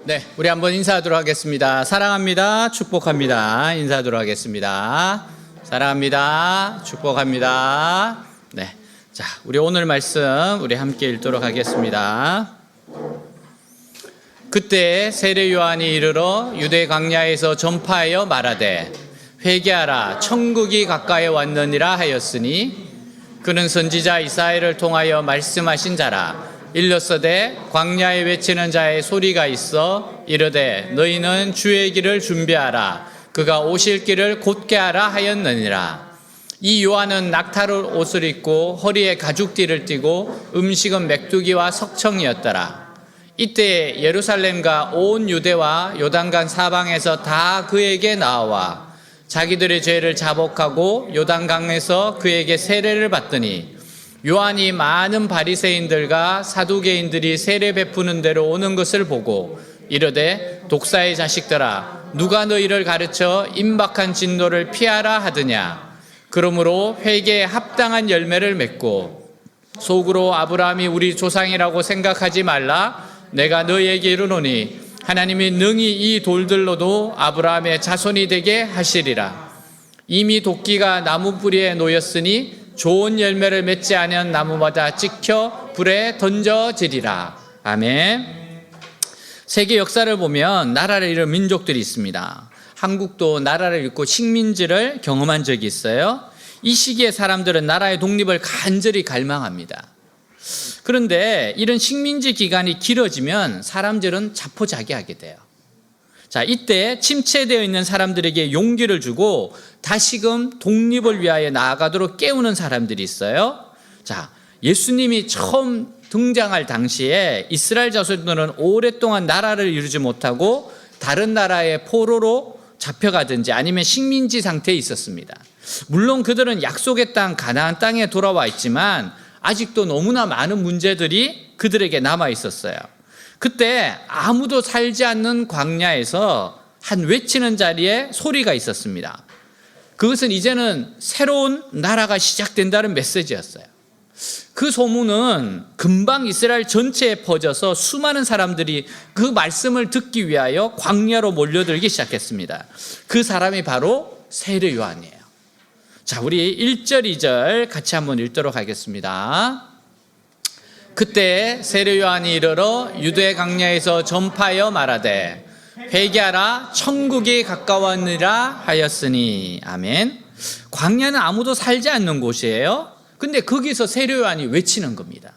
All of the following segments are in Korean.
네, 우리 한번 인사하도록 하겠습니다. 사랑합니다. 축복합니다. 인사하도록 하겠습니다. 사랑합니다. 축복합니다. 네, 자, 우리 오늘 말씀 우리 함께 읽도록 하겠습니다. 그때 세례 요한이 이르러 유대 광야에서 전파하여 말하되 회개하라 천국이 가까이 왔느니라 하였으니 그는 선지자 이사야를 통하여 말씀하신 자라. 일렀으되 광야에 외치는 자의 소리가 있어 이르되 너희는 주의 길을 준비하라 그가 오실 길을 곧게 하라 하였느니라. 이 요한은 낙타를 옷을 입고 허리에 가죽띠를 띠고 음식은 메뚜기와 석청이었더라. 이때 예루살렘과 온 유대와 요단강 사방에서 다 그에게 나와 자기들의 죄를 자복하고 요단강에서 그에게 세례를 받더니 요한이 많은 바리새인들과 사두개인들이 세례 베푸는 대로 오는 것을 보고 이르되 독사의 자식들아 누가 너희를 가르쳐 임박한 진노를 피하라 하더냐. 그러므로 회개에 합당한 열매를 맺고 속으로 아브라함이 우리 조상이라고 생각하지 말라. 내가 너희에게 이르노니 하나님이 능히 이 돌들로도 아브라함의 자손이 되게 하시리라. 이미 도끼가 나무 뿌리에 놓였으니 좋은 열매를 맺지 아니한 나무마다 찍혀 불에 던져지리라. 아멘. 세계 역사를 보면 나라를 잃은 민족들이 있습니다. 한국도 나라를 잃고 식민지를 경험한 적이 있어요. 이 시기에 사람들은 나라의 독립을 간절히 갈망합니다. 그런데 이런 식민지 기간이 길어지면 사람들은 자포자기하게 돼요. 자, 이때 침체되어 있는 사람들에게 용기를 주고 다시금 독립을 위하여 나아가도록 깨우는 사람들이 있어요. 자, 예수님이 처음 등장할 당시에 이스라엘 자손들은 오랫동안 나라를 이루지 못하고 다른 나라의 포로로 잡혀가든지 아니면 식민지 상태에 있었습니다. 물론 그들은 약속의 땅 가나안 땅에 돌아와 있지만 아직도 너무나 많은 문제들이 그들에게 남아 있었어요. 그때 아무도 살지 않는 광야에서 한 외치는 자리에 소리가 있었습니다. 그것은 이제는 새로운 나라가 시작된다는 메시지였어요. 그 소문은 금방 이스라엘 전체에 퍼져서 수많은 사람들이 그 말씀을 듣기 위하여 광야로 몰려들기 시작했습니다. 그 사람이 바로 세례 요한이에요. 자, 우리 1절, 2절 같이 한번 읽도록 하겠습니다. 그때 세례 요한이 이르러 유대 광야에서 전파하여 말하되 회개하라 천국이 가까웠느니라 하였으니. 아멘. 광야는 아무도 살지 않는 곳이에요. 근데 거기서 세례 요한이 외치는 겁니다.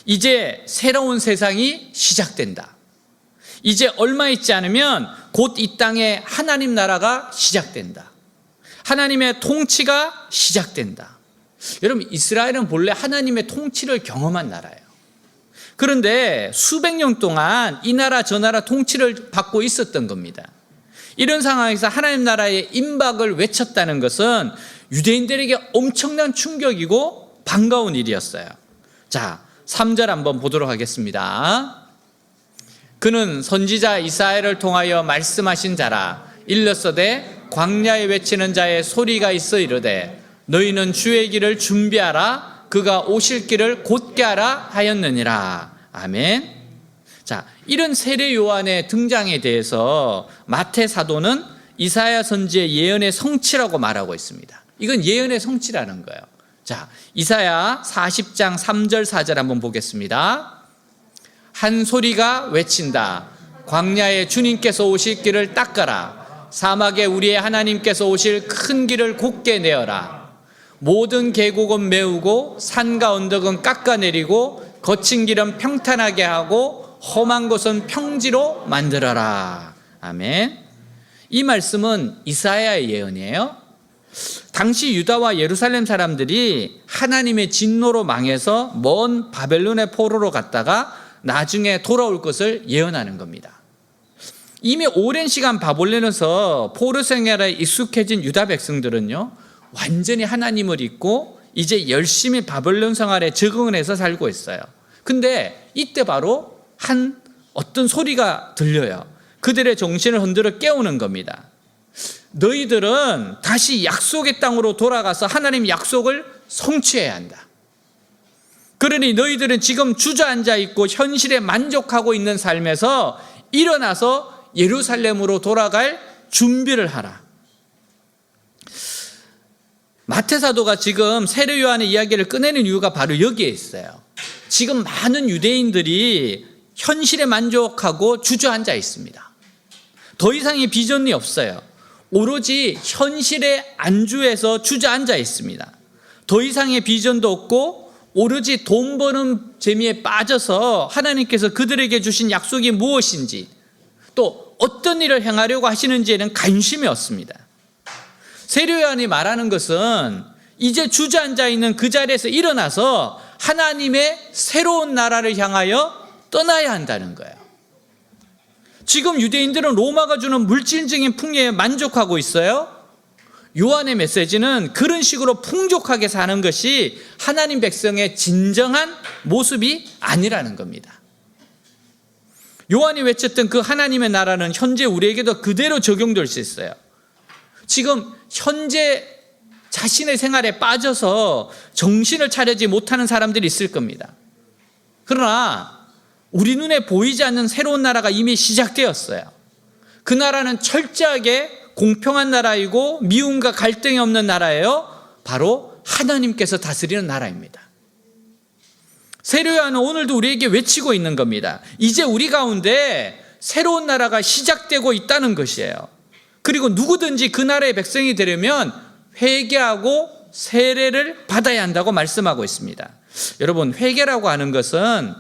이제 새로운 세상이 시작된다. 이제 얼마 있지 않으면 곧 이 땅에 하나님 나라가 시작된다. 하나님의 통치가 시작된다. 여러분, 이스라엘은 본래 하나님의 통치를 경험한 나라예요. 그런데 수백 년 동안 이 나라 저 나라 통치를 받고 있었던 겁니다. 이런 상황에서 하나님 나라의 임박을 외쳤다는 것은 유대인들에게 엄청난 충격이고 반가운 일이었어요. 자, 3절 한번 보도록 하겠습니다. 그는 선지자 이사야를 통하여 말씀하신 자라. 일렀으되 광야에 외치는 자의 소리가 있어 이르되 너희는 주의 길을 준비하라 그가 오실 길을 곧게 하라 하였느니라. 아멘. 자, 이런 세례 요한의 등장에 대해서 마태 사도는 이사야 선지의 예언의 성취라고 말하고 있습니다. 이건 예언의 성취라는 거예요. 자, 이사야 40장 3절 4절 한번 보겠습니다. 한 소리가 외친다. 광야에 주님께서 오실 길을 닦아라. 사막에 우리의 하나님께서 오실 큰 길을 곧게 내어라. 모든 계곡은 메우고 산과 언덕은 깎아내리고 거친 길은 평탄하게 하고 험한 곳은 평지로 만들어라. 아멘. 이 말씀은 이사야의 예언이에요. 당시 유다와 예루살렘 사람들이 하나님의 진노로 망해서 먼 바벨론의 포로로 갔다가 나중에 돌아올 것을 예언하는 겁니다. 이미 오랜 시간 바벨론에서 포로 생활에 익숙해진 유다 백성들은요, 완전히 하나님을 잊고 이제 열심히 바벨론 생활에 적응을 해서 살고 있어요. 근데 이때 바로 어떤 소리가 들려요. 그들의 정신을 흔들어 깨우는 겁니다. 너희들은 다시 약속의 땅으로 돌아가서 하나님 약속을 성취해야 한다. 그러니 너희들은 지금 주저앉아 있고 현실에 만족하고 있는 삶에서 일어나서 예루살렘으로 돌아갈 준비를 하라. 마태사도가 지금 세례 요한의 이야기를 꺼내는 이유가 바로 여기에 있어요. 지금 많은 유대인들이 현실에 만족하고 주저앉아 있습니다. 더 이상의 비전이 없어요. 오로지 현실에 안주해서 주저앉아 있습니다. 더 이상의 비전도 없고 오로지 돈 버는 재미에 빠져서 하나님께서 그들에게 주신 약속이 무엇인지, 또 어떤 일을 행하려고 하시는지에는 관심이 없습니다. 세례 요한이 말하는 것은 이제 주저앉아 있는 그 자리에서 일어나서 하나님의 새로운 나라를 향하여 떠나야 한다는 거예요. 지금 유대인들은 로마가 주는 물질적인 풍요에 만족하고 있어요. 요한의 메시지는 그런 식으로 풍족하게 사는 것이 하나님 백성의 진정한 모습이 아니라는 겁니다. 요한이 외쳤던 그 하나님의 나라는 현재 우리에게도 그대로 적용될 수 있어요. 지금 현재 자신의 생활에 빠져서 정신을 차리지 못하는 사람들이 있을 겁니다. 그러나 우리 눈에 보이지 않는 새로운 나라가 이미 시작되었어요. 그 나라는 철저하게 공평한 나라이고 미움과 갈등이 없는 나라예요. 바로 하나님께서 다스리는 나라입니다. 세례 요한은 오늘도 우리에게 외치고 있는 겁니다. 이제 우리 가운데 새로운 나라가 시작되고 있다는 것이에요. 그리고 누구든지 그 나라의 백성이 되려면 회개하고 세례를 받아야 한다고 말씀하고 있습니다. 여러분, 회개라고 하는 것은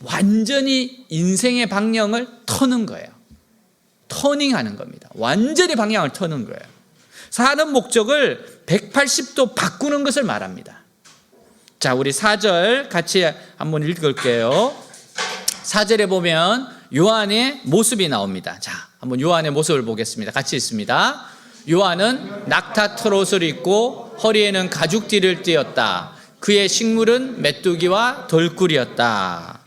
완전히 인생의 방향을 터는 거예요. 터닝하는 겁니다. 완전히 방향을 터는 거예요. 사는 목적을 180도 바꾸는 것을 말합니다. 자, 우리 4절 같이 한번 읽을게요. 4절에 보면 요한의 모습이 나옵니다. 자, 한번 요한의 모습을 보겠습니다. 같이 읽습니다. 요한은 낙타 털옷을 입고 허리에는 가죽띠를 띠었다. 그의 식물은 메뚜기와 덜꿀이었다.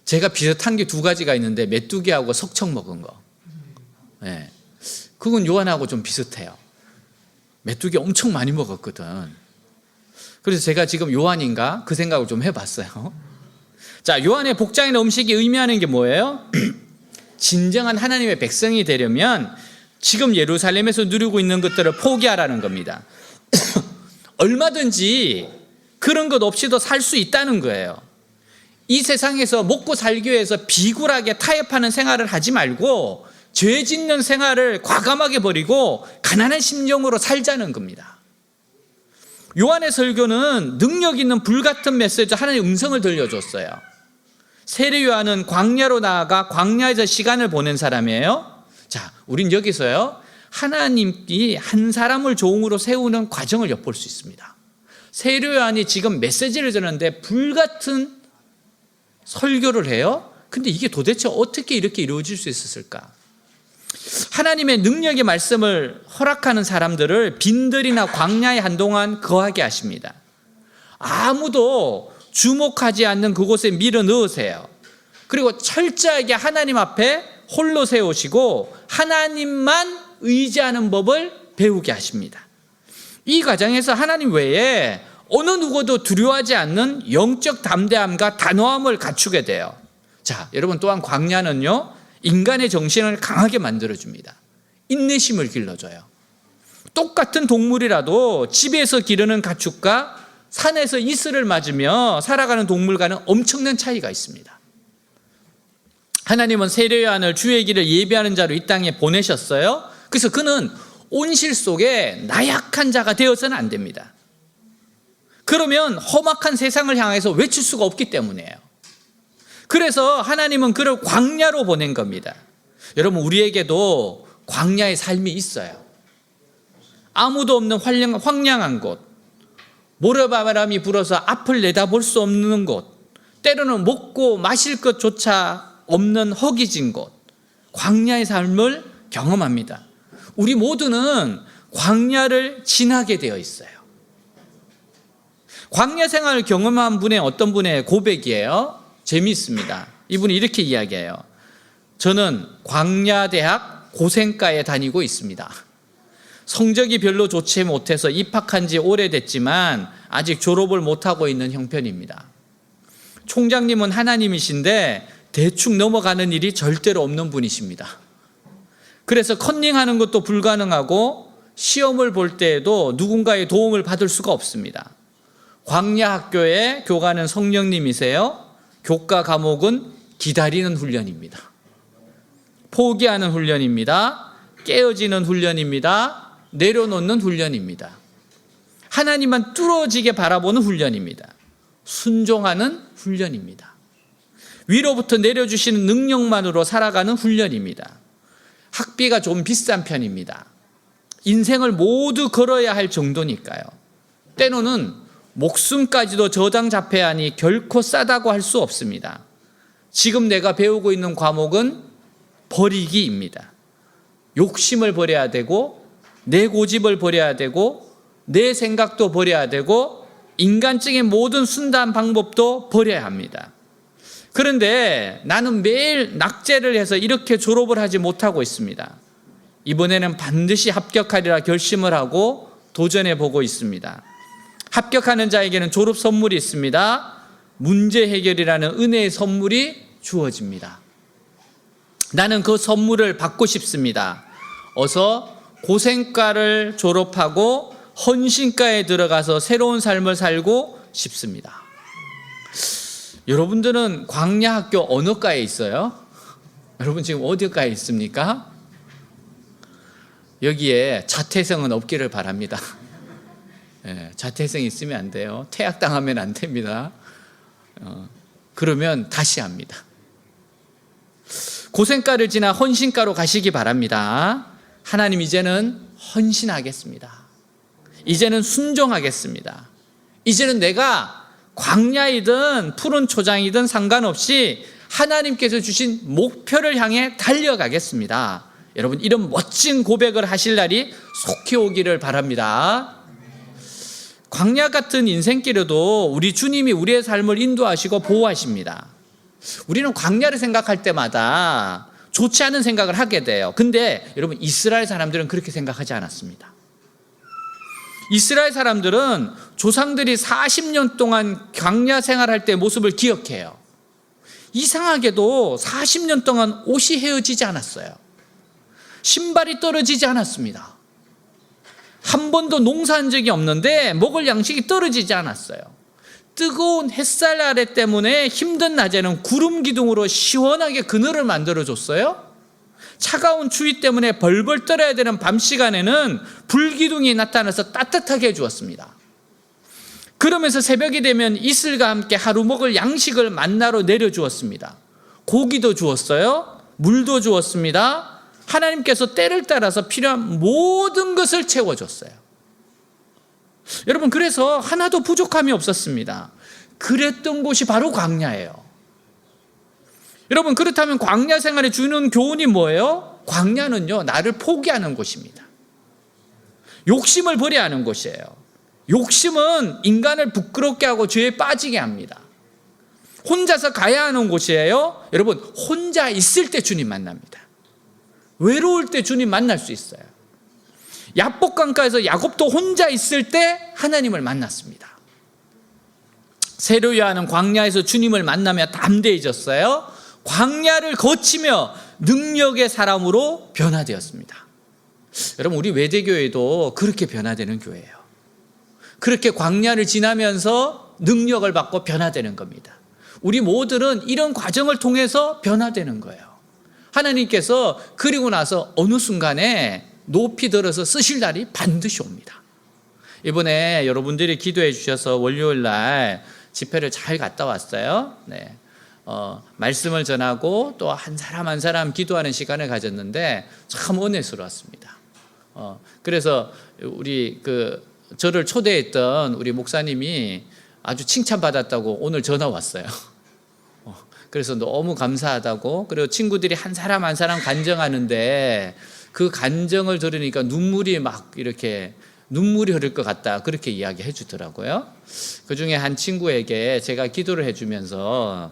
제가 비슷한 게 두 가지가 있는데 메뚜기하고 석청 먹은 거. 네. 그건 요한하고 좀 비슷해요. 메뚜기 엄청 많이 먹었거든. 그래서 제가 지금 요한인가 그 생각을 좀 해봤어요. 자, 요한의 복장이나 음식이 의미하는 게 뭐예요? 진정한 하나님의 백성이 되려면 지금 예루살렘에서 누리고 있는 것들을 포기하라는 겁니다. 얼마든지 그런 것 없이도 살 수 있다는 거예요. 이 세상에서 먹고 살기 위해서 비굴하게 타협하는 생활을 하지 말고 죄 짓는 생활을 과감하게 버리고 가난한 심령으로 살자는 겁니다. 요한의 설교는 능력 있는 불같은 메시지, 하나님의 음성을 들려줬어요. 세례 요한은 광야로 나아가 광야에서 시간을 보낸 사람이에요. 자, 우린 여기서요, 하나님이 한 사람을 종으로 세우는 과정을 엿볼 수 있습니다. 세례 요한이 지금 메시지를 전하는데 불같은 설교를 해요. 근데 이게 도대체 어떻게 이렇게 이루어질 수 있었을까? 하나님의 능력의 말씀을 허락하는 사람들을 빈들이나 광야에 한동안 거하게 하십니다. 아무도 주목하지 않는 그곳에 밀어 넣으세요. 그리고 철저하게 하나님 앞에 홀로 세우시고 하나님만 의지하는 법을 배우게 하십니다. 이 과정에서 하나님 외에 어느 누구도 두려워하지 않는 영적 담대함과 단호함을 갖추게 돼요. 자, 여러분, 또한 광야는요, 인간의 정신을 강하게 만들어줍니다. 인내심을 길러줘요. 똑같은 동물이라도 집에서 기르는 가축과 산에서 이슬을 맞으며 살아가는 동물과는 엄청난 차이가 있습니다. 하나님은 세례 요한을 주의 길을 예비하는 자로 이 땅에 보내셨어요. 그래서 그는 온실 속에 나약한 자가 되어서는 안 됩니다. 그러면 험악한 세상을 향해서 외칠 수가 없기 때문이에요. 그래서 하나님은 그를 광야로 보낸 겁니다. 여러분, 우리에게도 광야의 삶이 있어요. 아무도 없는 황량한 곳, 모래바람이 불어서 앞을 내다볼 수 없는 곳, 때로는 먹고 마실 것조차 없는 허기진 곳, 광야의 삶을 경험합니다. 우리 모두는 광야를 지나게 되어 있어요. 광야 생활을 경험한 분의 어떤 분의 고백이에요. 재미있습니다. 이분이 이렇게 이야기해요. 저는 광야대학 고생과에 다니고 있습니다. 성적이 별로 좋지 못해서 입학한 지 오래됐지만 아직 졸업을 못하고 있는 형편입니다. 총장님은 하나님이신데 대충 넘어가는 일이 절대로 없는 분이십니다. 그래서 컨닝하는 것도 불가능하고 시험을 볼 때에도 누군가의 도움을 받을 수가 없습니다. 광야 학교의 교관은 성령님이세요. 교과 과목은 기다리는 훈련입니다. 포기하는 훈련입니다. 깨어지는 훈련입니다. 내려놓는 훈련입니다. 하나님만 뚫어지게 바라보는 훈련입니다. 순종하는 훈련입니다. 위로부터 내려주시는 능력만으로 살아가는 훈련입니다. 학비가 좀 비싼 편입니다. 인생을 모두 걸어야 할 정도니까요. 때로는 목숨까지도 저당 잡혀야 하니 결코 싸다고 할 수 없습니다. 지금 내가 배우고 있는 과목은 버리기입니다. 욕심을 버려야 되고, 내 고집을 버려야 되고, 내 생각도 버려야 되고, 인간적인 모든 순단 방법도 버려야 합니다. 그런데 나는 매일 낙제를 해서 이렇게 졸업을 하지 못하고 있습니다. 이번에는 반드시 합격하리라 결심을 하고 도전해 보고 있습니다. 합격하는 자에게는 졸업 선물이 있습니다. 문제 해결이라는 은혜의 선물이 주어집니다. 나는 그 선물을 받고 싶습니다. 어서 고생과를 졸업하고 헌신과에 들어가서 새로운 삶을 살고 싶습니다. 여러분들은 광야 학교 어느 과에 있어요? 여러분 지금 어디 과에 있습니까? 여기에 자퇴생은 없기를 바랍니다. 자퇴생 있으면 안 돼요. 퇴학당하면 안 됩니다. 그러면 다시 합니다. 고생과를 지나 헌신과로 가시기 바랍니다. 하나님 이제는 헌신하겠습니다. 이제는 순종하겠습니다. 이제는 내가 광야이든 푸른 초장이든 상관없이 하나님께서 주신 목표를 향해 달려가겠습니다. 여러분 이런 멋진 고백을 하실 날이 속히 오기를 바랍니다. 광야 같은 인생길에도 우리 주님이 우리의 삶을 인도하시고 보호하십니다. 우리는 광야를 생각할 때마다 좋지 않은 생각을 하게 돼요. 근데 여러분 이스라엘 사람들은 그렇게 생각하지 않았습니다. 이스라엘 사람들은 조상들이 40년 동안 광야 생활할 때 모습을 기억해요. 이상하게도 40년 동안 옷이 헤어지지 않았어요. 신발이 떨어지지 않았습니다. 한 번도 농사한 적이 없는데 먹을 양식이 떨어지지 않았어요. 뜨거운 햇살 아래 때문에 힘든 낮에는 구름 기둥으로 시원하게 그늘을 만들어줬어요. 차가운 추위 때문에 벌벌 떨어야 되는 밤 시간에는 불기둥이 나타나서 따뜻하게 해주었습니다. 그러면서 새벽이 되면 이슬과 함께 하루 먹을 양식을 만나로 내려주었습니다. 고기도 주었어요. 물도 주었습니다. 하나님께서 때를 따라서 필요한 모든 것을 채워줬어요. 여러분 그래서 하나도 부족함이 없었습니다. 그랬던 곳이 바로 광야예요. 여러분 그렇다면 광야 생활에 주는 교훈이 뭐예요? 광야는요 나를 포기하는 곳입니다. 욕심을 버려야 하는 곳이에요. 욕심은 인간을 부끄럽게 하고 죄에 빠지게 합니다. 혼자서 가야 하는 곳이에요. 여러분 혼자 있을 때 주님 만납니다. 외로울 때 주님 만날 수 있어요. 야복강가에서 야곱도 혼자 있을 때 하나님을 만났습니다. 세로야는 광야에서 주님을 만나며 담대해졌어요. 광야를 거치며 능력의 사람으로 변화되었습니다. 여러분 우리 외대교회도 그렇게 변화되는 교회예요. 그렇게 광야를 지나면서 능력을 받고 변화되는 겁니다. 우리 모두는 이런 과정을 통해서 변화되는 거예요. 하나님께서 그리고 나서 어느 순간에 높이 들어서 쓰실 날이 반드시 옵니다. 이번에 여러분들이 기도해 주셔서 월요일 날 집회를 잘 갔다 왔어요. 네. 말씀을 전하고 또 한 사람 한 사람 기도하는 시간을 가졌는데 참 은혜스러웠습니다. 그래서 우리 저를 초대했던 우리 목사님이 아주 칭찬받았다고 오늘 전화 왔어요. 그래서 너무 감사하다고, 그리고 친구들이 한 사람 한 사람 간증하는데 그 간증을 들으니까 눈물이 막 이렇게 눈물이 흐를 것 같다 그렇게 이야기해 주더라고요. 그 중에 한 친구에게 제가 기도를 해주면서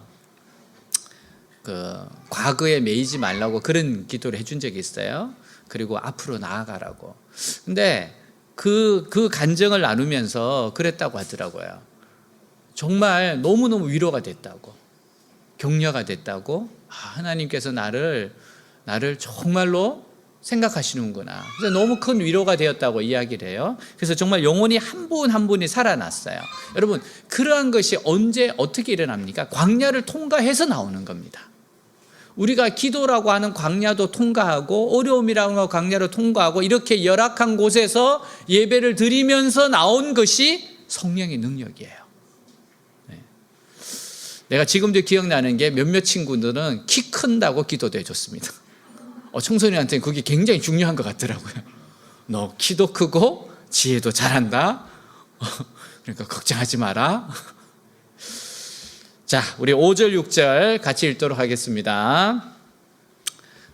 과거에 매이지 말라고 그런 기도를 해준 적이 있어요. 그리고 앞으로 나아가라고. 근데 그 간증을 나누면서 그랬다고 하더라고요. 정말 너무너무 위로가 됐다고. 격려가 됐다고? 하나님께서 나를 정말로 생각하시는구나. 그래서 너무 큰 위로가 되었다고 이야기를 해요. 그래서 정말 영혼이 한 분 한 분이 살아났어요. 여러분, 그러한 것이 언제 어떻게 일어납니까? 광야를 통과해서 나오는 겁니다. 우리가 기도라고 하는 광야도 통과하고 어려움이라고 하는 광야를 통과하고 이렇게 열악한 곳에서 예배를 드리면서 나온 것이 성령의 능력이에요. 내가 지금도 기억나는 게 몇몇 친구들은 키 큰다고 기도도 해줬습니다. 청소년한테는 그게 굉장히 중요한 것 같더라고요. 너 키도 크고 지혜도 잘한다. 그러니까 걱정하지 마라. 자, 우리 5절 6절 같이 읽도록 하겠습니다.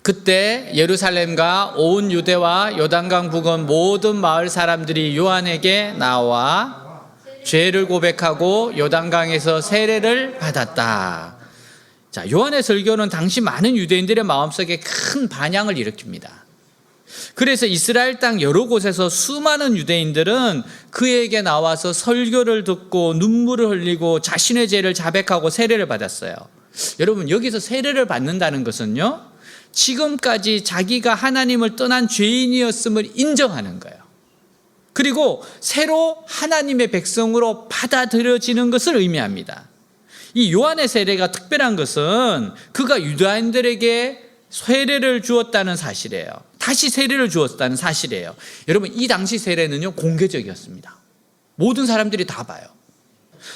그때 예루살렘과 온 유대와 요단강 부근 모든 마을 사람들이 요한에게 나와 죄를 고백하고 요단강에서 세례를 받았다. 자, 요한의 설교는 당시 많은 유대인들의 마음속에 큰 반향을 일으킵니다. 그래서 이스라엘 땅 여러 곳에서 수많은 유대인들은 그에게 나와서 설교를 듣고 눈물을 흘리고 자신의 죄를 자백하고 세례를 받았어요. 여러분, 여기서 세례를 받는다는 것은요, 지금까지 자기가 하나님을 떠난 죄인이었음을 인정하는 거예요. 그리고 새로 하나님의 백성으로 받아들여지는 것을 의미합니다. 이 요한의 세례가 특별한 것은 그가 유다인들에게 세례를 주었다는 사실이에요. 다시 세례를 주었다는 사실이에요. 여러분, 이 당시 세례는요, 공개적이었습니다. 모든 사람들이 다 봐요.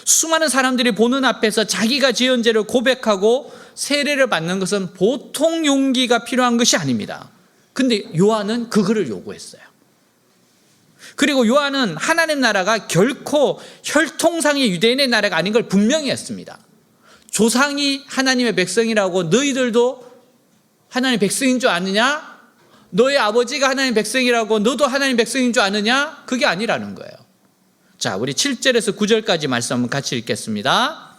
수많은 사람들이 보는 앞에서 자기가 지은 죄를 고백하고 세례를 받는 것은 보통 용기가 필요한 것이 아닙니다. 근데 요한은 그거를 요구했어요. 그리고 요한은 하나님 나라가 결코 혈통상의 유대인의 나라가 아닌 걸 분명히 했습니다. 조상이 하나님의 백성이라고 너희들도 하나님의 백성인 줄 아느냐? 너의 아버지가 하나님의 백성이라고 너도 하나님의 백성인 줄 아느냐? 그게 아니라는 거예요. 자, 우리 7절에서 9절까지 말씀 한번 같이 읽겠습니다.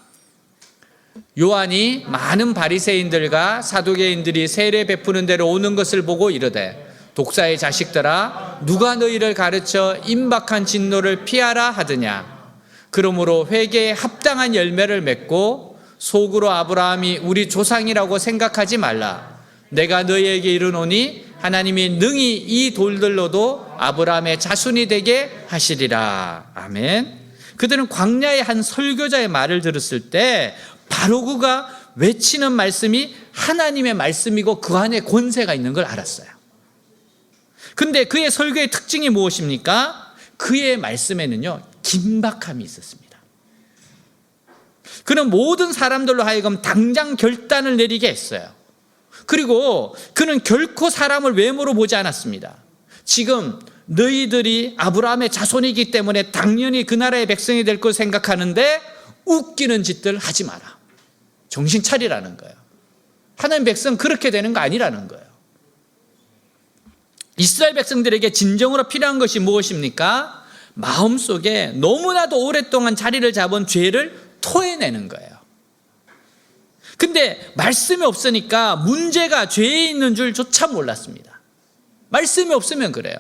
요한이 많은 바리새인들과 사두개인들이 세례 베푸는 데로 오는 것을 보고 이르되 독사의 자식들아, 누가 너희를 가르쳐 임박한 진노를 피하라 하느냐? 그러므로 회개에 합당한 열매를 맺고 속으로 아브라함이 우리 조상이라고 생각하지 말라. 내가 너희에게 이르노니 하나님이 능히 이 돌들로도 아브라함의 자손이 되게 하시리라. 아멘. 그들은 광야의 한 설교자의 말을 들었을 때 바로 그가 외치는 말씀이 하나님의 말씀이고 그 안에 권세가 있는 걸 알았어요. 근데 그의 설교의 특징이 무엇입니까? 그의 말씀에는요, 긴박함이 있었습니다. 그는 모든 사람들로 하여금 당장 결단을 내리게 했어요. 그리고 그는 결코 사람을 외모로 보지 않았습니다. 지금 너희들이 아브라함의 자손이기 때문에 당연히 그 나라의 백성이 될 걸 생각하는데 웃기는 짓들 하지 마라. 정신 차리라는 거예요. 하나님 백성 그렇게 되는 거 아니라는 거예요. 이스라엘 백성들에게 진정으로 필요한 것이 무엇입니까? 마음속에 너무나도 오랫동안 자리를 잡은 죄를 토해내는 거예요. 근데 말씀이 없으니까 문제가 죄에 있는 줄조차 몰랐습니다. 말씀이 없으면 그래요.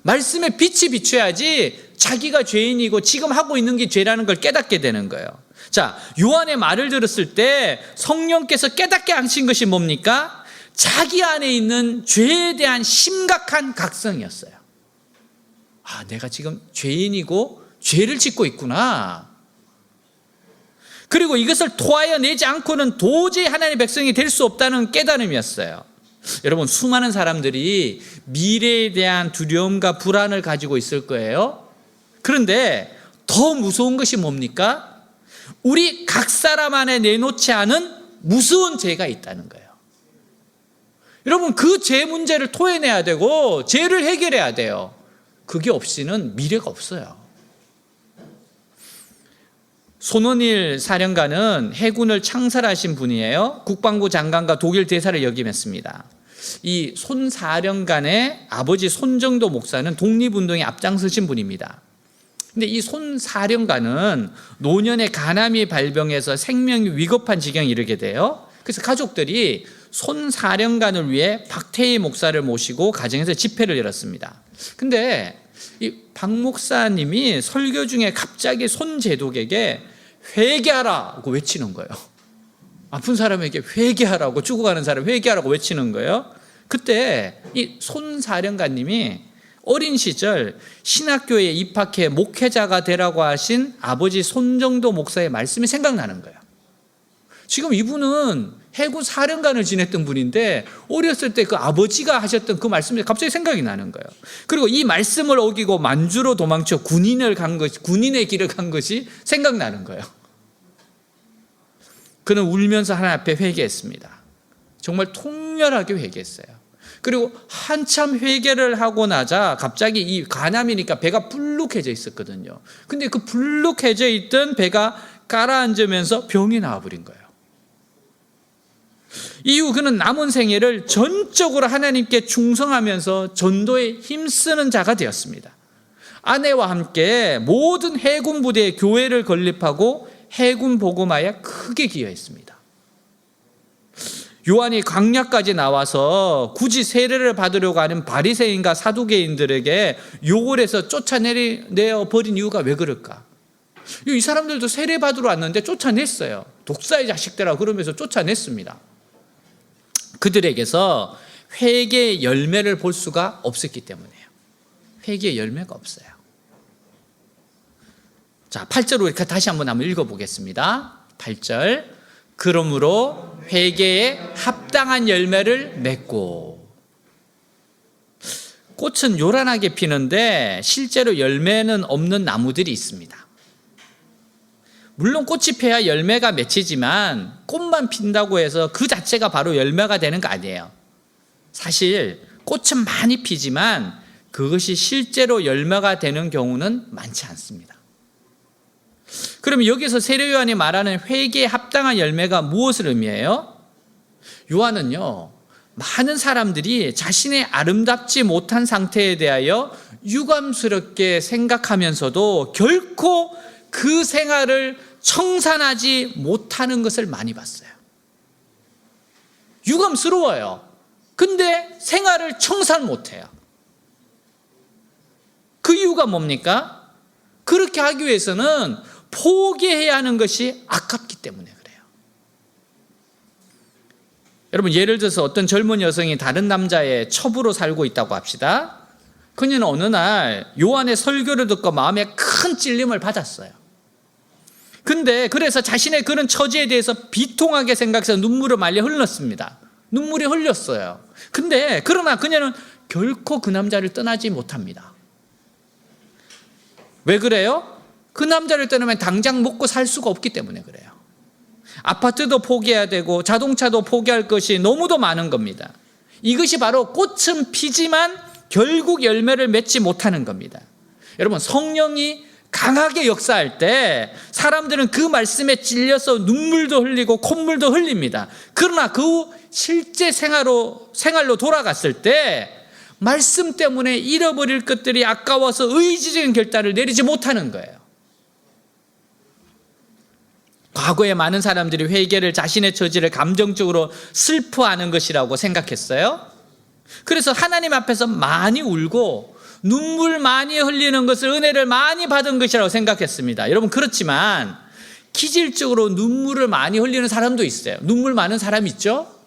말씀에 빛이 비춰야지 자기가 죄인이고 지금 하고 있는 게 죄라는 걸 깨닫게 되는 거예요. 자, 요한의 말을 들었을 때 성령께서 깨닫게 하신 것이 뭡니까? 자기 안에 있는 죄에 대한 심각한 각성이었어요. 아, 내가 지금 죄인이고 죄를 짓고 있구나. 그리고 이것을 토하여 내지 않고는 도저히 하나님의 백성이 될 수 없다는 깨달음이었어요. 여러분, 수많은 사람들이 미래에 대한 두려움과 불안을 가지고 있을 거예요. 그런데 더 무서운 것이 뭡니까? 우리 각 사람 안에 내놓지 않은 무서운 죄가 있다는 거예요. 여러분, 그 죄 문제를 토해내야 되고 죄를 해결해야 돼요. 그게 없이는 미래가 없어요. 손원일 사령관은 해군을 창설하신 분이에요. 국방부 장관과 독일 대사를 역임했습니다. 이 손 사령관의 아버지 손정도 목사는 독립운동에 앞장서신 분입니다. 근데 이 손 사령관은 노년에 간암이 발병해서 생명이 위급한 지경에 이르게 돼요. 그래서 가족들이 손 사령관을 위해 박태희 목사를 모시고 가정에서 집회를 열었습니다. 근데 이 박 목사님이 설교 중에 갑자기 손 제독에게 회개하라고 외치는 거예요. 아픈 사람에게 회개하라고, 죽어가는 사람 회개하라고 외치는 거예요. 그때 이 손사령관님이 어린 시절 신학교에 입학해 목회자가 되라고 하신 아버지 손정도 목사의 말씀이 생각나는 거예요. 지금 이분은 해군 사령관을 지냈던 분인데 어렸을 때 그 아버지가 하셨던 그 말씀이 갑자기 생각이 나는 거예요. 그리고 이 말씀을 어기고 만주로 도망쳐 군인의 길을 간 것이 생각나는 거예요. 그는 울면서 하나님 앞에 회개했습니다. 정말 통렬하게 회개했어요. 그리고 한참 회개를 하고 나자 갑자기 이 간암이니까 배가 불룩해져 있었거든요. 근데 그 불룩해져 있던 배가 가라앉으면서 병이 나와버린 거예요. 이후 그는 남은 생애를 전적으로 하나님께 충성하면서 전도에 힘쓰는 자가 되었습니다. 아내와 함께 모든 해군 부대에 교회를 건립하고 해군 복음화에 크게 기여했습니다. 요한이 광야까지 나와서 굳이 세례를 받으려고 하는 바리새인과 사두개인들에게 욕을 해서 쫓아내어 버린 이유가 왜 그럴까? 이 사람들도 세례 받으러 왔는데 쫓아냈어요. 독사의 자식들아 그러면서 쫓아냈습니다. 그들에게서 회개의 열매를 볼 수가 없었기 때문이에요. 회개의 열매가 없어요. 자, 8절 우리 다시 한번 읽어보겠습니다. 8절. 그러므로 회개에 합당한 열매를 맺고. 꽃은 요란하게 피는데 실제로 열매는 없는 나무들이 있습니다. 물론 꽃이 피어야 열매가 맺히지만 꽃만 핀다고 해서 그 자체가 바로 열매가 되는 거 아니에요. 사실 꽃은 많이 피지만 그것이 실제로 열매가 되는 경우는 많지 않습니다. 그럼 여기서 세례 요한이 말하는 회개에 합당한 열매가 무엇을 의미해요? 요한은요, 많은 사람들이 자신의 아름답지 못한 상태에 대하여 유감스럽게 생각하면서도 결코 그 생활을 청산하지 못하는 것을 많이 봤어요. 유감스러워요. 근데 생활을 청산 못해요. 그 이유가 뭡니까? 그렇게 하기 위해서는 포기해야 하는 것이 아깝기 때문에 그래요. 여러분, 예를 들어서 어떤 젊은 여성이 다른 남자의 첩으로 살고 있다고 합시다. 그녀는 어느 날 요한의 설교를 듣고 마음에 큰 찔림을 받았어요. 근데 그래서 자신의 그런 처지에 대해서 비통하게 생각해서 눈물을 말려 흘렸습니다. 눈물이 흘렸어요. 근데 그러나 그녀는 결코 그 남자를 떠나지 못합니다. 왜 그래요? 그 남자를 떠나면 당장 먹고 살 수가 없기 때문에 그래요. 아파트도 포기해야 되고 자동차도 포기할 것이 너무도 많은 겁니다. 이것이 바로 꽃은 피지만 결국 열매를 맺지 못하는 겁니다. 여러분, 성령이 강하게 역사할 때 사람들은 그 말씀에 찔려서 눈물도 흘리고 콧물도 흘립니다. 그러나 그 후 실제 생활로 돌아갔을 때 말씀 때문에 잃어버릴 것들이 아까워서 의지적인 결단을 내리지 못하는 거예요. 과거에 많은 사람들이 회개를 자신의 처지를 감정적으로 슬퍼하는 것이라고 생각했어요. 그래서 하나님 앞에서 많이 울고 눈물 많이 흘리는 것을 은혜를 많이 받은 것이라고 생각했습니다. 여러분, 그렇지만 기질적으로 눈물을 많이 흘리는 사람도 있어요. 눈물 많은 사람 있죠?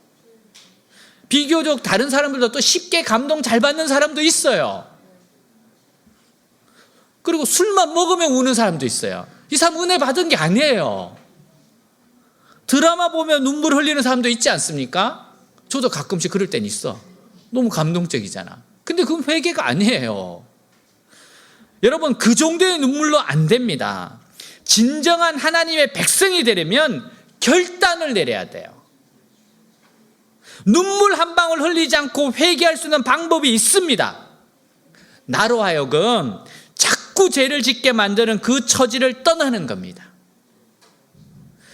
비교적 다른 사람들도 또 쉽게 감동 잘 받는 사람도 있어요. 그리고 술만 먹으면 우는 사람도 있어요. 이 사람 은혜 받은 게 아니에요. 드라마 보면 눈물 흘리는 사람도 있지 않습니까? 저도 가끔씩 그럴 땐 있어. 너무 감동적이잖아. 근데 그건 회개가 아니에요. 여러분, 그 정도의 눈물로 안 됩니다. 진정한 하나님의 백성이 되려면 결단을 내려야 돼요. 눈물 한 방울 흘리지 않고 회개할 수 있는 방법이 있습니다. 나로 하여금 자꾸 죄를 짓게 만드는 그 처지를 떠나는 겁니다.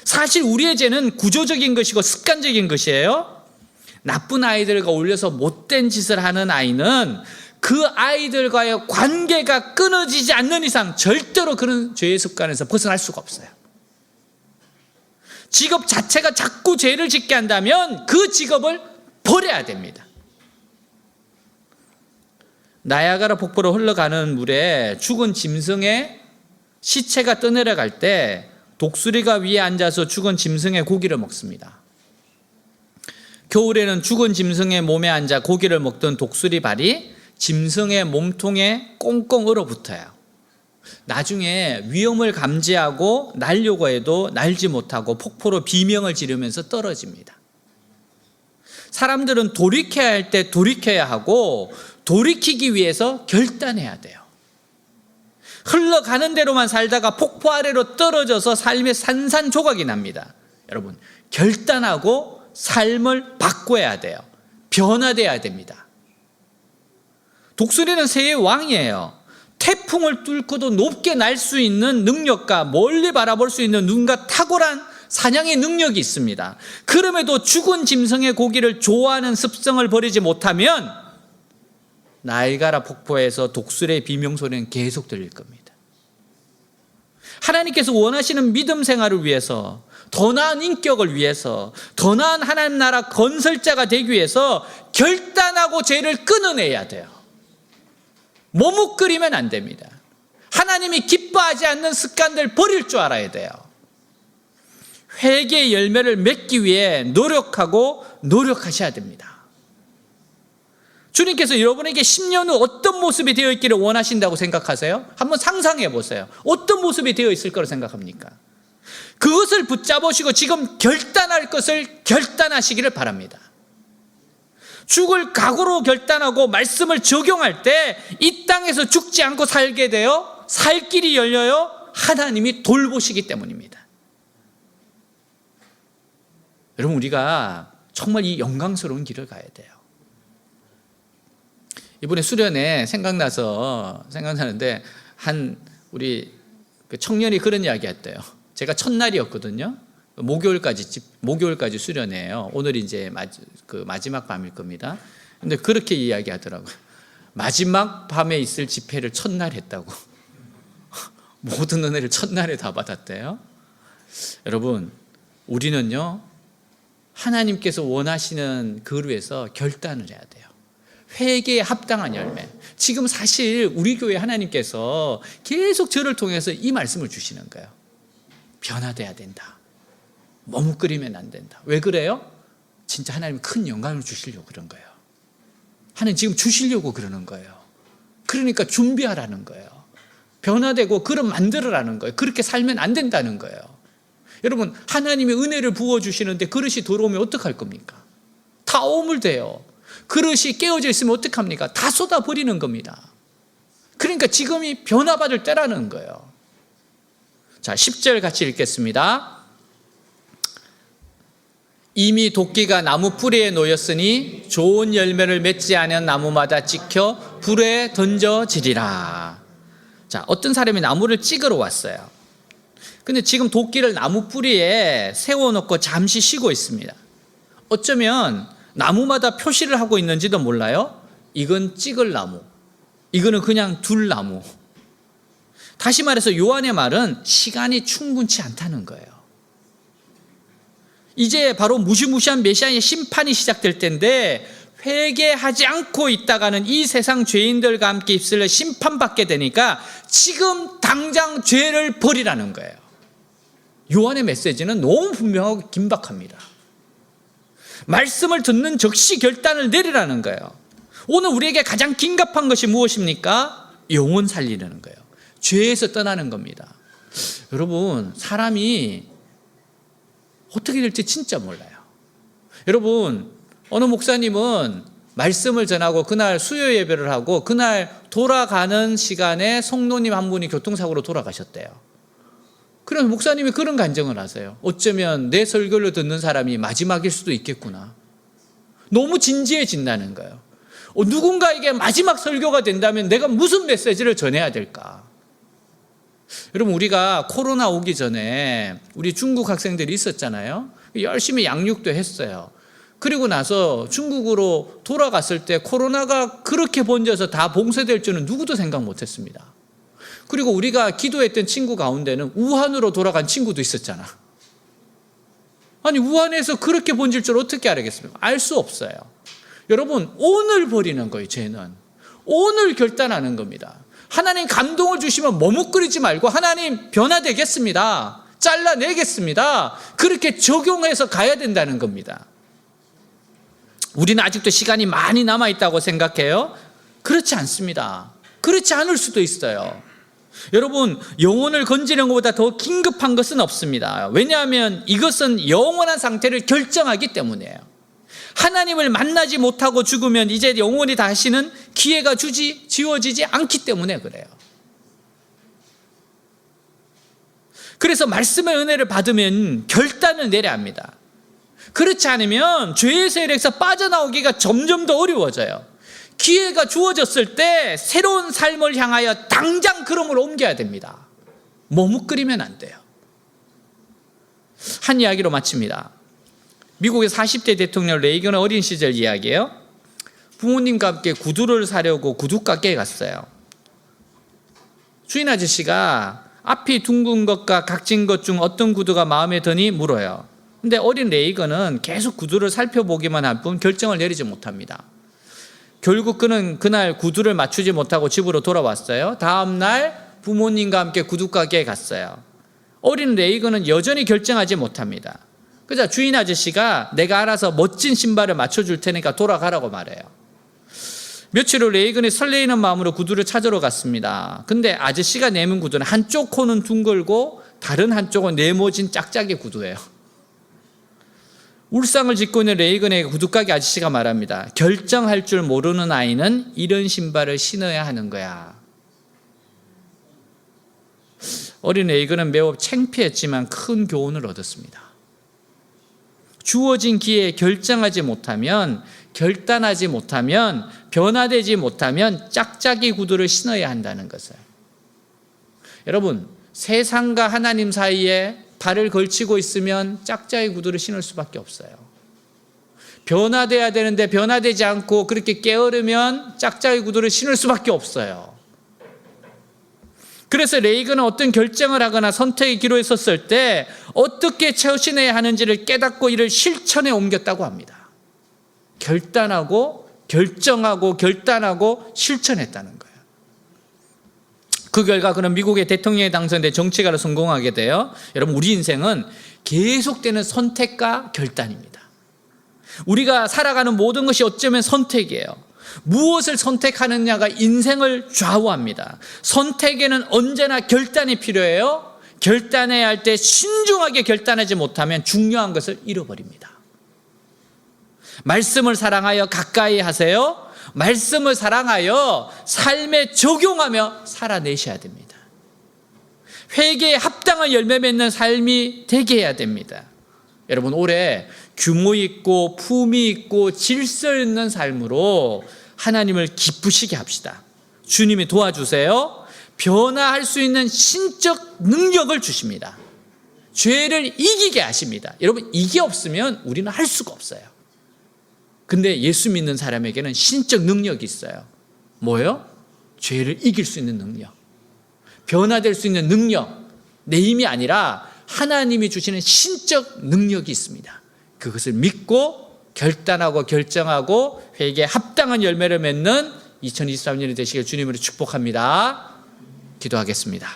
사실 우리의 죄는 구조적인 것이고 습관적인 것이에요. 나쁜 아이들과 어울려서 못된 짓을 하는 아이는 그 아이들과의 관계가 끊어지지 않는 이상 절대로 그런 죄의 습관에서 벗어날 수가 없어요. 직업 자체가 자꾸 죄를 짓게 한다면 그 직업을 버려야 됩니다. 나야가라 폭포로 흘러가는 물에 죽은 짐승의 시체가 떠내려갈 때 독수리가 위에 앉아서 죽은 짐승의 고기를 먹습니다. 겨울에는 죽은 짐승의 몸에 앉아 고기를 먹던 독수리 발이 짐승의 몸통에 꽁꽁 얼어붙어요. 나중에 위험을 감지하고 날려고 해도 날지 못하고 폭포로 비명을 지르면서 떨어집니다. 사람들은 돌이켜야 할 때 돌이켜야 하고 돌이키기 위해서 결단해야 돼요. 흘러가는 대로만 살다가 폭포 아래로 떨어져서 삶의 산산조각이 납니다. 여러분, 결단하고 삶을 바꿔야 돼요. 변화돼야 됩니다. 독수리는 새의 왕이에요. 태풍을 뚫고도 높게 날 수 있는 능력과 멀리 바라볼 수 있는 눈과 탁월한 사냥의 능력이 있습니다. 그럼에도 죽은 짐승의 고기를 좋아하는 습성을 버리지 못하면 나이가라 폭포에서 독수리의 비명소리는 계속 들릴 겁니다. 하나님께서 원하시는 믿음 생활을 위해서, 더 나은 인격을 위해서, 더 나은 하나님 나라 건설자가 되기 위해서 결단하고 죄를 끊어내야 돼요. 머뭇거리면 안 됩니다. 하나님이 기뻐하지 않는 습관들 버릴 줄 알아야 돼요. 회개의 열매를 맺기 위해 노력하셔야 됩니다. 주님께서 여러분에게 10년 후 어떤 모습이 되어 있기를 원하신다고 생각하세요? 한번 상상해 보세요. 어떤 모습이 되어 있을 거라고 생각합니까? 그것을 붙잡으시고 지금 결단할 것을 결단하시기를 바랍니다. 죽을 각오로 결단하고 말씀을 적용할 때 이 땅에서 죽지 않고 살게 되어 살 길이 열려요. 하나님이 돌보시기 때문입니다. 여러분, 우리가 정말 이 영광스러운 길을 가야 돼요. 이번에 수련회 생각나는데 우리 청년이 그런 이야기 했대요. 제가 첫날이었거든요. 목요일까지 수련회예요. 오늘이 이제 마지막 밤일 겁니다. 근데 그렇게 이야기하더라고요. 마지막 밤에 있을 집회를 첫날 했다고. 모든 은혜를 첫날에 다 받았대요. 여러분, 우리는요, 하나님께서 원하시는 그루에서 결단을 해야 돼요. 회개에 합당한 열매. 지금 사실 우리 교회 하나님께서 계속 저를 통해서 이 말씀을 주시는 거예요. 변화돼야 된다. 머뭇거리면 안 된다. 왜 그래요? 진짜 하나님이 큰 영광을 주시려고 그런 거예요. 하나님 지금 주시려고 그러는 거예요. 그러니까 준비하라는 거예요. 변화되고 그릇 만들으라는 거예요. 그렇게 살면 안 된다는 거예요. 여러분, 하나님의 은혜를 부어주시는데 그릇이 더러우면 어떡할 겁니까? 다 오물돼요. 그릇이 깨어져 있으면 어떡합니까? 다 쏟아버리는 겁니다. 그러니까 지금이 변화받을 때라는 거예요. 자, 10절 같이 읽겠습니다. 이미 도끼가 나무 뿌리에 놓였으니 좋은 열매를 맺지 않은 나무마다 찍혀 불에 던져지리라. 자, 어떤 사람이 나무를 찍으러 왔어요. 근데 지금 도끼를 나무 뿌리에 세워놓고 잠시 쉬고 있습니다. 어쩌면 나무마다 표시를 하고 있는지도 몰라요. 이건 찍을 나무, 이거는 그냥 둘 나무. 다시 말해서 요한의 말은 시간이 충분치 않다는 거예요. 이제 바로 무시무시한 메시아의 심판이 시작될 텐데 회개하지 않고 있다가는 이 세상 죄인들과 함께 입술을 심판받게 되니까 지금 당장 죄를 버리라는 거예요. 요한의 메시지는 너무 분명하고 긴박합니다. 말씀을 듣는 즉시 결단을 내리라는 거예요. 오늘 우리에게 가장 긴급한 것이 무엇입니까? 영혼 살리는 거예요. 죄에서 떠나는 겁니다. 여러분, 사람이 어떻게 될지 진짜 몰라요. 여러분, 어느 목사님은 말씀을 전하고 그날 수요 예배를 하고 그날 돌아가는 시간에 성도님 한 분이 교통사고로 돌아가셨대요. 그래서 목사님이 그런 간증을 하세요. 어쩌면 내 설교를 듣는 사람이 마지막일 수도 있겠구나. 너무 진지해진다는 거예요. 누군가에게 마지막 설교가 된다면 내가 무슨 메시지를 전해야 될까? 여러분, 우리가 코로나 오기 전에 우리 중국 학생들이 있었잖아요. 열심히 양육도 했어요. 그리고 나서 중국으로 돌아갔을 때 코로나가 그렇게 번져서 다 봉쇄될 줄은 누구도 생각 못했습니다. 그리고 우리가 기도했던 친구 가운데는 우한으로 돌아간 친구도 있었잖아. 아니, 우한에서 그렇게 번질 줄 어떻게 알겠습니까? 알 수 없어요. 여러분, 오늘 버리는 거예요. 죄는 오늘 결단하는 겁니다. 하나님 감동을 주시면 머뭇거리지 말고 하나님 변화되겠습니다, 잘라내겠습니다, 그렇게 적용해서 가야 된다는 겁니다. 우리는 아직도 시간이 많이 남아있다고 생각해요? 그렇지 않습니다. 그렇지 않을 수도 있어요. 여러분, 영혼을 건지는 것보다 더 긴급한 것은 없습니다. 왜냐하면 이것은 영원한 상태를 결정하기 때문이에요. 하나님을 만나지 못하고 죽으면 이제 영원히 다시는 기회가 지워지지 않기 때문에 그래요. 그래서 말씀의 은혜를 받으면 결단을 내려야 합니다. 그렇지 않으면 죄의 세력에서 빠져나오기가 점점 더 어려워져요. 기회가 주어졌을 때 새로운 삶을 향하여 당장 걸음을 옮겨야 됩니다. 머뭇거리면 안 돼요. 한 이야기로 마칩니다. 미국의 40대 대통령 레이건의 어린 시절 이야기예요. 부모님과 함께 구두를 사려고 구두가게에 갔어요. 주인 아저씨가 앞이 둥근 것과 각진 것 중 어떤 구두가 마음에 드니 물어요. 근데 어린 레이건은 계속 구두를 살펴보기만 할 뿐 결정을 내리지 못합니다. 결국 그는 그날 구두를 맞추지 못하고 집으로 돌아왔어요. 다음 날 부모님과 함께 구두가게에 갔어요. 어린 레이건은 여전히 결정하지 못합니다. 그래서 주인 아저씨가 내가 알아서 멋진 신발을 맞춰줄 테니까 돌아가라고 말해요. 며칠 후 레이건이 설레이는 마음으로 구두를 찾으러 갔습니다. 근데 아저씨가 내민 구두는 한쪽 코는 둥글고 다른 한쪽은 네모진 짝짝이 구두예요. 울상을 짓고 있는 레이건에게 구두가게 아저씨가 말합니다. 결정할 줄 모르는 아이는 이런 신발을 신어야 하는 거야. 어린 레이건은 매우 창피했지만 큰 교훈을 얻었습니다. 주어진 기회에 결정하지 못하면, 결단하지 못하면, 변화되지 못하면 짝짝이 구두를 신어야 한다는 것을. 여러분, 세상과 하나님 사이에 발을 걸치고 있으면 짝짝이 구두를 신을 수밖에 없어요. 변화돼야 되는데 변화되지 않고 그렇게 깨어르면 짝짝이 구두를 신을 수밖에 없어요. 그래서 레이건은 어떤 결정을 하거나 선택의 기로에 섰을 때 어떻게 처신해야 하는지를 깨닫고 이를 실천에 옮겼다고 합니다. 결단하고 결정하고 결단하고 실천했다는 거예요. 그 결과 그는 미국의 대통령에 당선돼 정치가로 성공하게 돼요. 여러분, 우리 인생은 계속되는 선택과 결단입니다. 우리가 살아가는 모든 것이 어쩌면 선택이에요. 무엇을 선택하느냐가 인생을 좌우합니다. 선택에는 언제나 결단이 필요해요. 결단해야 할 때 신중하게 결단하지 못하면 중요한 것을 잃어버립니다. 말씀을 사랑하여 가까이 하세요. 말씀을 사랑하여 삶에 적용하며 살아내셔야 됩니다. 회개에 합당한 열매 맺는 삶이 되게 해야 됩니다. 여러분, 올해 규모 있고 품위 있고 질서 있는 삶으로 하나님을 기쁘시게 합시다. 주님이 도와주세요. 변화할 수 있는 신적 능력을 주십니다. 죄를 이기게 하십니다. 여러분, 이게 없으면 우리는 할 수가 없어요. 근데 예수 믿는 사람에게는 신적 능력이 있어요. 뭐예요? 죄를 이길 수 있는 능력, 변화될 수 있는 능력. 내 힘이 아니라 하나님이 주시는 신적 능력이 있습니다. 그것을 믿고 결단하고 결정하고 회개에 합당한 열매를 맺는 2023년이 되시길 주님으로 축복합니다. 기도하겠습니다.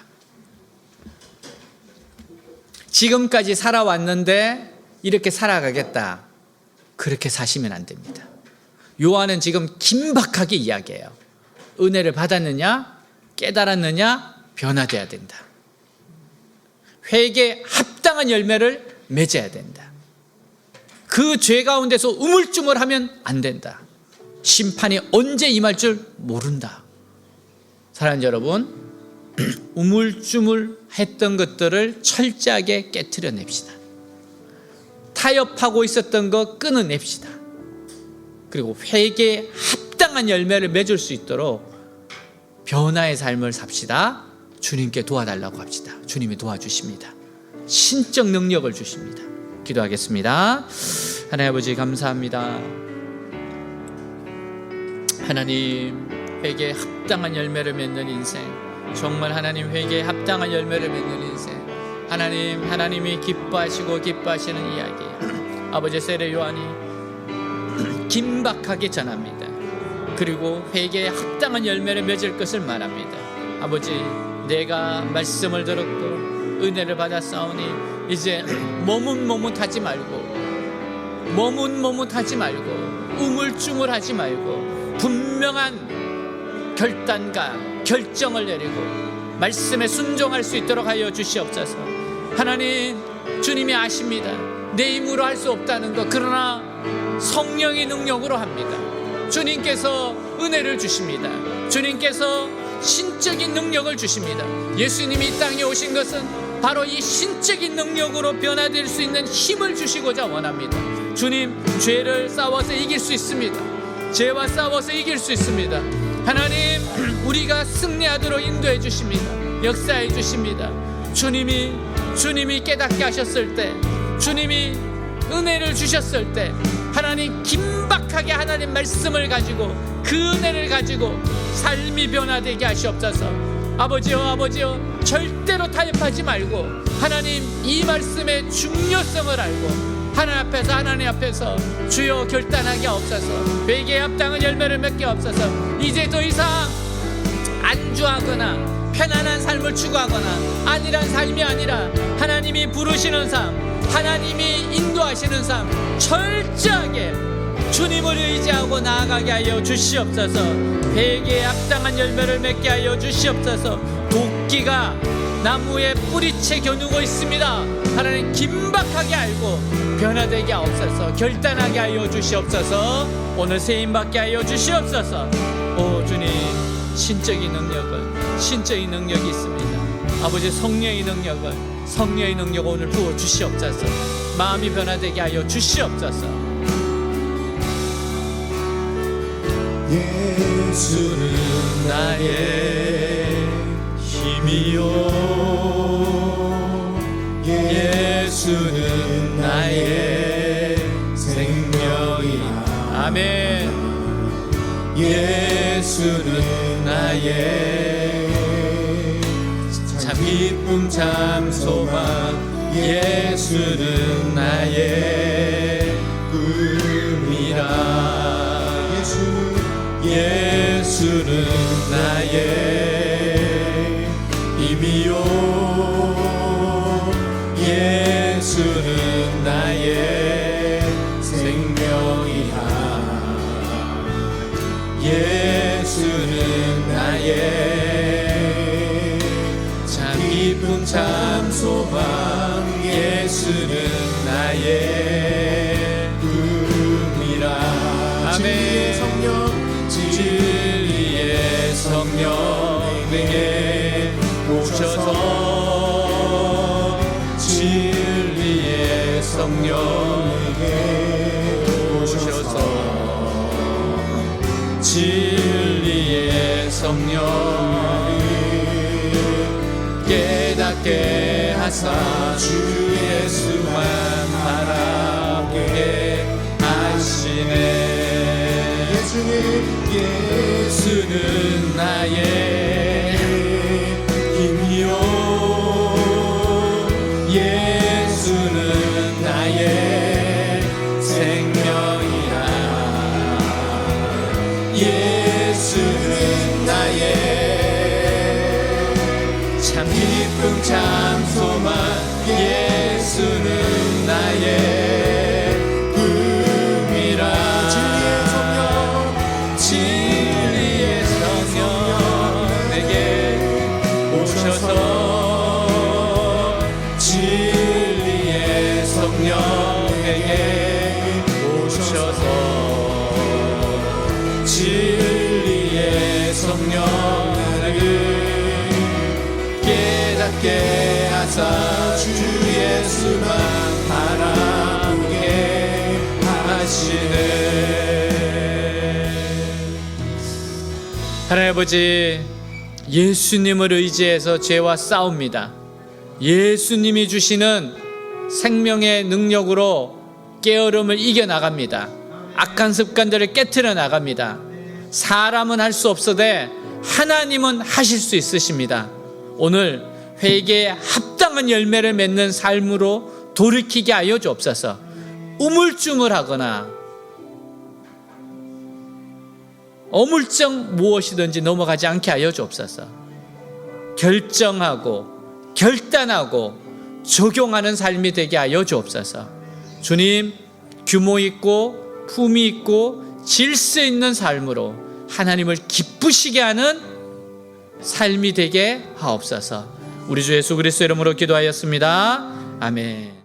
지금까지 살아왔는데 이렇게 살아가겠다, 그렇게 사시면 안 됩니다. 요한은 지금 긴박하게 이야기해요. 은혜를 받았느냐, 깨달았느냐, 변화돼야 된다. 회개에 합당한 열매를 맺어야 된다. 그 죄 가운데서 우물쭈물하면 안 된다. 심판이 언제 임할 줄 모른다. 사랑하는 여러분, 우물쭈물했던 것들을 철저하게 깨트려냅시다. 타협하고 있었던 거 끊어냅시다. 그리고 회개에 합당한 열매를 맺을 수 있도록 변화의 삶을 삽시다. 주님께 도와달라고 합시다. 주님이 도와주십니다. 신적 능력을 주십니다. 기도하겠습니다. 하나님 아버지, 감사합니다. 하나님, 회개에 합당한 열매를 맺는 인생, 정말 하나님 회개에 합당한 열매를 맺는 인생, 하나님이 기뻐하시고 기뻐하시는 이야기, 아버지 세례 요한이 긴박하게 전합니다. 그리고 회개에 합당한 열매를 맺을 것을 말합니다. 아버지, 내가 말씀을 들었고 은혜를 받았사오니 이제 머뭇머뭇하지 말고 우물쭈물하지 말고 분명한 결단과 결정을 내리고 말씀에 순종할 수 있도록 하여 주시옵소서. 하나님, 주님이 아십니다. 내 힘으로 할 수 없다는 것, 그러나 성령의 능력으로 합니다. 주님께서 은혜를 주십니다. 주님께서 신적인 능력을 주십니다. 예수님이 이 땅에 오신 것은 바로 이 신적인 능력으로 변화될 수 있는 힘을 주시고자 원합니다. 주님, 죄를 싸워서 이길 수 있습니다. 죄와 싸워서 이길 수 있습니다. 하나님, 우리가 승리하도록 인도해 주십니다. 역사해 주십니다. 주님이 깨닫게 하셨을 때, 주님이 은혜를 주셨을 때, 하나님 긴박하게 하나님 말씀을 가지고 그 은혜를 가지고 삶이 변화되게 하시옵소서. 아버지여, 절대로 타협하지 말고 하나님 이 말씀의 중요성을 알고 하나님 앞에서 주여 결단하게 하옵소서. 회개에 합당한 열매를 맺게 하옵소서. 이제 더 이상 안주하거나 편안한 삶을 추구하거나 안일한 삶이 아니라 하나님이 부르시는 삶, 하나님이 인도하시는 삶, 철저하게 주님을 의지하고 나아가게 하여 주시옵소서. 회개에 합당한 열매를 맺게 하여 주시옵소서. 도끼가 나무에 뿌리채 겨누고 있습니다. 하나님, 긴박하게 알고 변화되게 하옵소서. 결단하게 하여 주시옵소서. 오늘 세임받게 하여 주시옵소서. 오 주님, 신적인 능력이 있습니다. 아버지, 성령의 능력을 오늘 부어 주시옵소서. 마음이 변화되게 하여 주시옵소서. 예수는 나의 힘이요, 예수는 나의 생명이야. 아멘. 예수는 나의 참 기쁨 참 소망, 예수는 나의 꿈이라. 예수는 나의 힘이요, 예수는 나의 생명이야. 예수는 나의 참 기쁨 참 소망, 예수는 나의 꿈이라. 아멘. 진리의 성령 내게 오셔서, 진리의 성령 내게 오셔서, 진리의 성령 깨닫게 하사 주 예수만 바라보게 하시네. 예수는 나의 힘이요, 예수는 나의 생명이라. 예수는 나의 참 기쁨 참 소망, 예수는 나의 진리의 성령 내게 오셔서, 진리의 성령 나를 깨닫게 하사 주 예수만 바라보게 하시네. 하나님 아버지, 예수님을 의지해서 죄와 싸웁니다. 예수님이 주시는 생명의 능력으로 게으름을 이겨나갑니다. 악한 습관들을 깨트려 나갑니다. 사람은 할 수 없어도 하나님은 하실 수 있으십니다. 오늘 회개에 합당한 열매를 맺는 삶으로 돌이키게 하여 주옵소서. 우물쭈물하거나 어물쩍 무엇이든지 넘어가지 않게 하여 주옵소서. 결정하고 결단하고 적용하는 삶이 되게 하여 주옵소서. 주님, 규모 있고 품위 있고 질서 있는 삶으로 하나님을 기쁘시게 하는 삶이 되게 하옵소서. 우리 주 예수 그리스도 이름으로 기도하였습니다. 아멘.